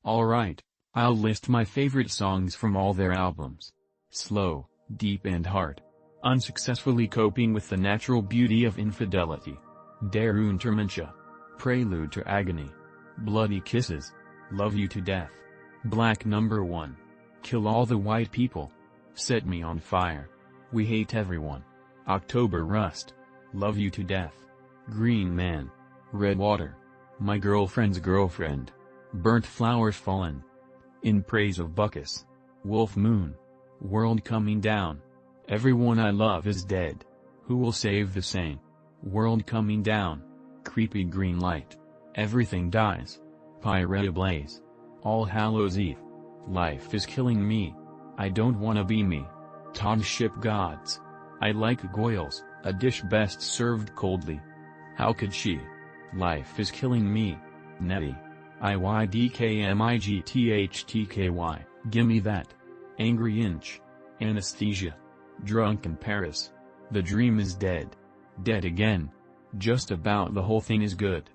Alright, I'll list my favorite songs from all their albums. Slow, Deep and Hard. Unsuccessfully Coping with the Natural Beauty of Infidelity. Der Untermensch. Prelude to Agony. Bloody Kisses. Love You to Death. Black Number 1. Kill All the White People. Set Me on Fire. We Hate Everyone. October Rust. Love You to Death. Green Man. Red Water. My Girlfriend's Girlfriend. Burnt Flowers Fallen. In Praise of Bacchus. Wolf Moon. World Coming Down. Everyone I Love is Dead. Who Will Save the Sane? World Coming Down. Creepy Green Light. Everything Dies. Pyre Ablaze. All Hallows Eve. Life is Killing Me. I Don't Wanna Be Me. Todd Ship Gods. I Like Goyles, a dish best served coldly. How Could She? Life is Killing Me. Nettie. IYDKMIGTHTKY, Gimme That. Angry Inch. Anesthesia. Drunk in Paris. The Dream is Dead. Dead Again. Just About the Whole Thing is Good.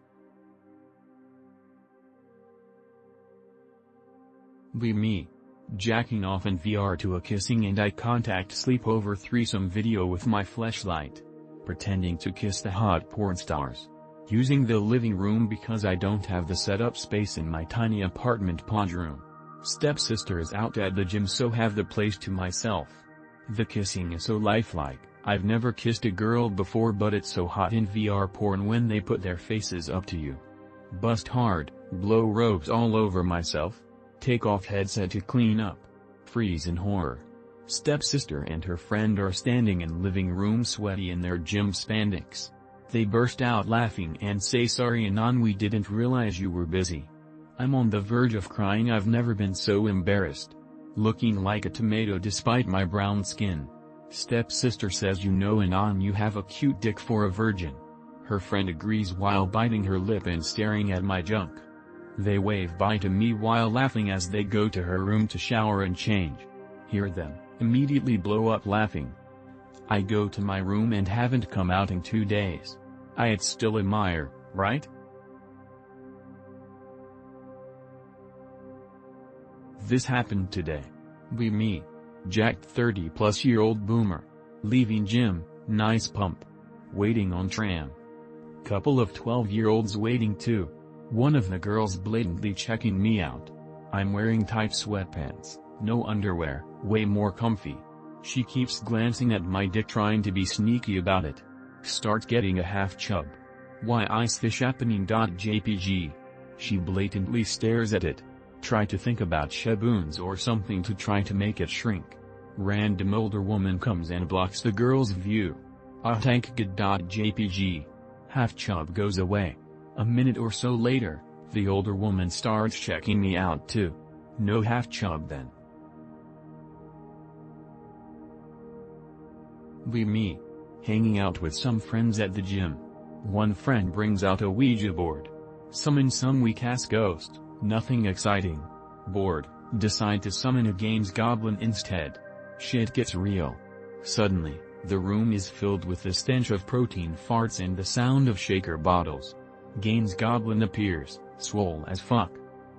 Be Me. Jacking off in VR to a kissing and eye contact sleepover threesome video with my fleshlight. Pretending to kiss the hot porn stars. Using the living room because I don't have the setup space in my tiny apartment pod room. Stepsister is out at the gym so have the place to myself. The kissing is so lifelike. I've never kissed a girl before but it's so hot in VR porn when they put their faces up to you. Bust hard, blow robes all over myself. Take off headset to clean up. Freeze in horror. Stepsister and her friend are standing in living room sweaty in their gym spandex. They burst out laughing and say sorry Anon, we didn't realize you were busy. I'm on the verge of crying, I've never been so embarrassed. Looking like a tomato despite my brown skin. Stepsister says you know Anon you have a cute dick for a virgin. Her friend agrees while biting her lip and staring at my junk. They wave bye to me while laughing as they go to her room to shower and change. Hear them immediately blow up laughing. I go to my room and haven't come out in 2 days. It's still admire, right? This happened today. Be Me. Jacked 30-plus-year-old boomer. Leaving gym, nice pump. Waiting on tram. Couple of 12-year-olds waiting too. One of the girls blatantly checking me out. I'm wearing tight sweatpants, no underwear, way more comfy. She keeps glancing at my dick trying to be sneaky about it. Starts getting a half chub. Why is this happening? JPG. She blatantly stares at it. Try to think about shaboons or something to try to make it shrink. Random older woman comes and blocks the girl's view. Thank God. JPG. Half chub goes away. A minute or so later, the older woman starts checking me out too. No half chub then. Be Me. Hanging out with some friends at the gym. One friend brings out a Ouija board. Summon some weak-ass ghost, nothing exciting. Bored, decide to summon a games goblin instead. Shit gets real. Suddenly, the room is filled with the stench of protein farts and the sound of shaker bottles. Gaines Goblin appears, swole as fuck.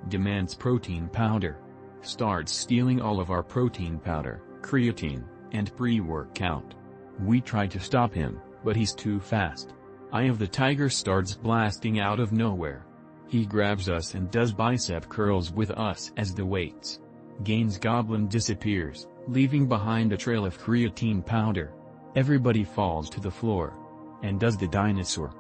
Demands protein powder. Starts stealing all of our protein powder, creatine, and pre-workout. We try to stop him, but he's too fast. Eye of the Tiger starts blasting out of nowhere. He grabs us and does bicep curls with us as the weights. Gaines Goblin disappears, leaving behind a trail of creatine powder. Everybody falls to the floor. And does the dinosaur.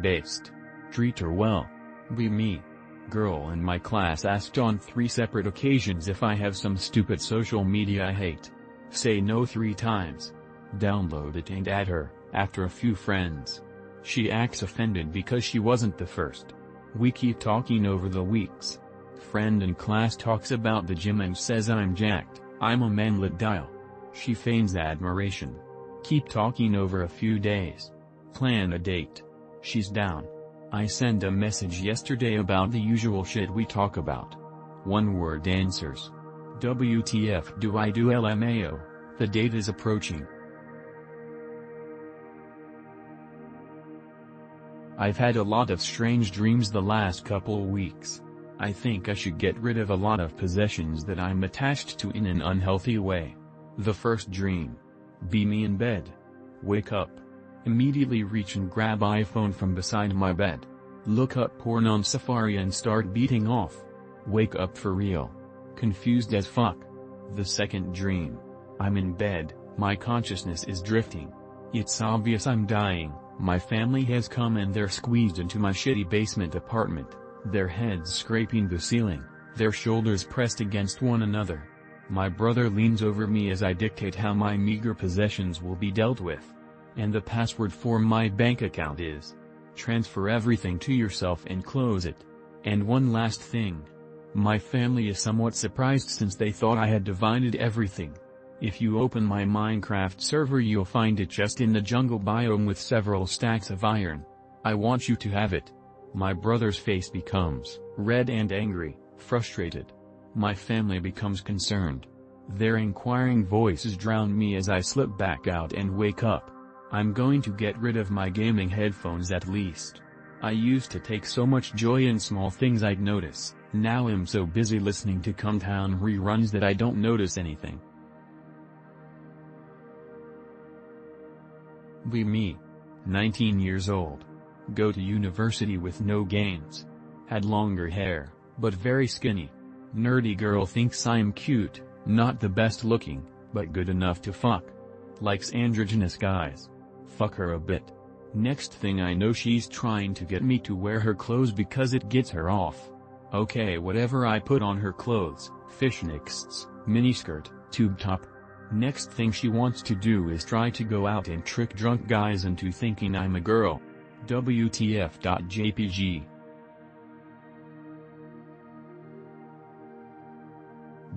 Based. Treat her well. Be Me. Girl in my class asked on 3 separate occasions if I have some stupid social media I hate. Say no 3 times. Download it and add her, after a few friends. She acts offended because she wasn't the first. We keep talking over the weeks. Friend in class talks about the gym and says I'm jacked, I'm a manlet dial. She feigns admiration. Keep talking over a few days. Plan a date. She's down. I send a message yesterday about the usual shit we talk about. One-word answers. WTF do I do LMAO, the date is approaching. I've had a lot of strange dreams the last couple weeks. I think I should get rid of a lot of possessions that I'm attached to in an unhealthy way. The first dream. Be me in bed. Wake up. Immediately reach and grab iPhone from beside my bed. Look up porn on Safari and start beating off. Wake up for real. Confused as fuck. The second dream. I'm in bed, my consciousness is drifting. It's obvious I'm dying, my family has come and they're squeezed into my shitty basement apartment, their heads scraping the ceiling, their shoulders pressed against one another. My brother leans over me as I dictate how my meager possessions will be dealt with. And the password for my bank account is, transfer everything to yourself and close it. And one last thing. My family is somewhat surprised since they thought I had divided everything. If you open my Minecraft server you'll find it just in the jungle biome with several stacks of iron. I want you to have it. My brother's face becomes red and angry, frustrated. My family becomes concerned. Their inquiring voices drown me as I slip back out and wake up. I'm going to get rid of my gaming headphones at least. I used to take so much joy in small things I'd notice, now I'm so busy listening to Cumtown reruns that I don't notice anything. Be me. 19 years old. Go to university with no gains. Had longer hair, but very skinny. Nerdy girl thinks I'm cute, not the best looking, but good enough to fuck. Likes androgynous guys. Fuck her a bit. Next thing I know she's trying to get me to wear her clothes because it gets her off. Okay, whatever I put on her clothes, fishnets, miniskirt, tube top. Next thing she wants to do is try to go out and trick drunk guys into thinking I'm a girl. WTF.jpg.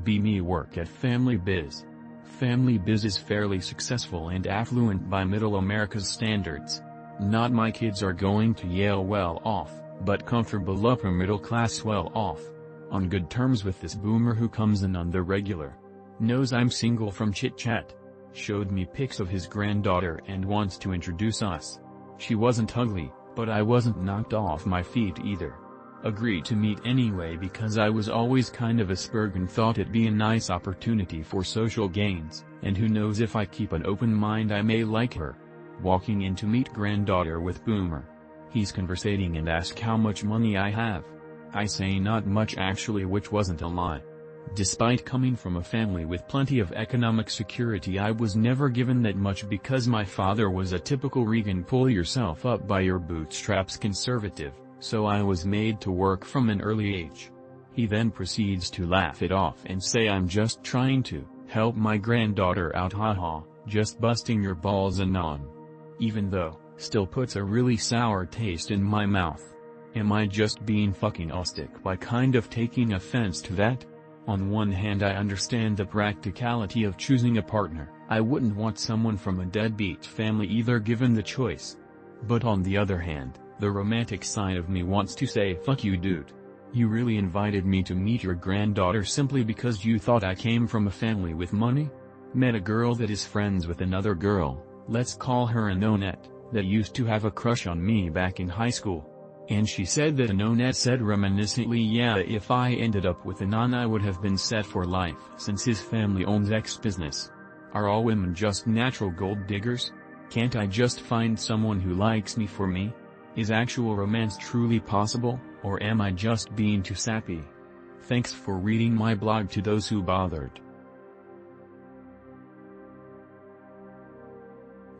Be me work at Family Biz. Family Biz is fairly successful and affluent by middle America's standards. Not my kids are going to Yale well off, but comfortable upper middle class well off. On good terms with this boomer who comes in on the regular. Knows I'm single from chit chat. Showed me pics of his granddaughter and wants to introduce us. She wasn't ugly, but I wasn't knocked off my feet either. Agreed to meet anyway because I was always kind of a spurg and thought it'd be a nice opportunity for social gains, and who knows if I keep an open mind I may like her. Walking in to meet granddaughter with boomer. He's conversating and asks how much money I have. I say not much actually, which wasn't a lie. Despite coming from a family with plenty of economic security, I was never given that much because my father was a typical Reagan pull yourself up by your bootstraps conservative, so I was made to work from an early age. He then proceeds to laugh it off and say I'm just trying to help my granddaughter out, haha, just busting your balls anon. Even though, still puts a really sour taste in my mouth. Am I just being fucking austic by kind of taking offense to that? On one hand I understand the practicality of choosing a partner, I wouldn't want someone from a deadbeat family either given the choice. But on the other hand, the romantic side of me wants to say fuck you dude. You really invited me to meet your granddaughter simply because you thought I came from a family with money? Met a girl that is friends with another girl, let's call her a nonette, that used to have a crush on me back in high school. And she said that a nonette said reminiscently, yeah, if I ended up with a non I would have been set for life since his family owns X business. Are all women just natural gold diggers? Can't I just find someone who likes me for me? Is actual romance truly possible, or am I just being too sappy? Thanks for reading my blog to those who bothered.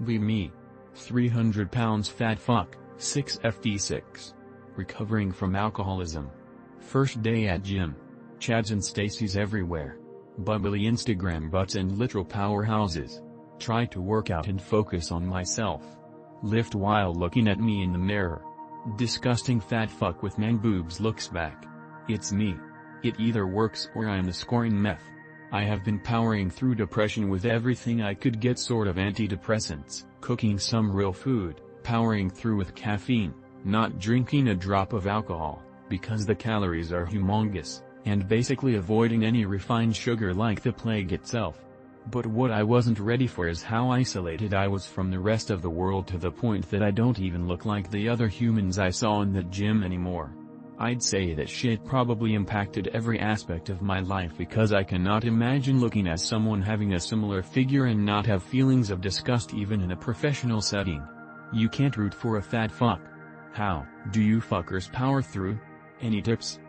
Be me. 300 pounds fat fuck, 6FD6. Recovering from alcoholism. First day at gym. Chads and Stacy's everywhere. Bubbly Instagram butts and literal powerhouses. Try to work out and focus on myself. Lift while looking at me in the mirror. Disgusting fat fuck with man boobs looks back. It's me. It either works or I'm scoring meth. I have been powering through depression with everything I could get, sort of antidepressants, cooking some real food, powering through with caffeine, not drinking a drop of alcohol, because the calories are humongous, and basically avoiding any refined sugar like the plague itself. But what I wasn't ready for is how isolated I was from the rest of the world, to the point that I don't even look like the other humans I saw in that gym anymore. I'd say that shit probably impacted every aspect of my life, because I cannot imagine looking at someone having a similar figure and not have feelings of disgust even in a professional setting. You can't root for a fat fuck. How do you fuckers power through? Any tips?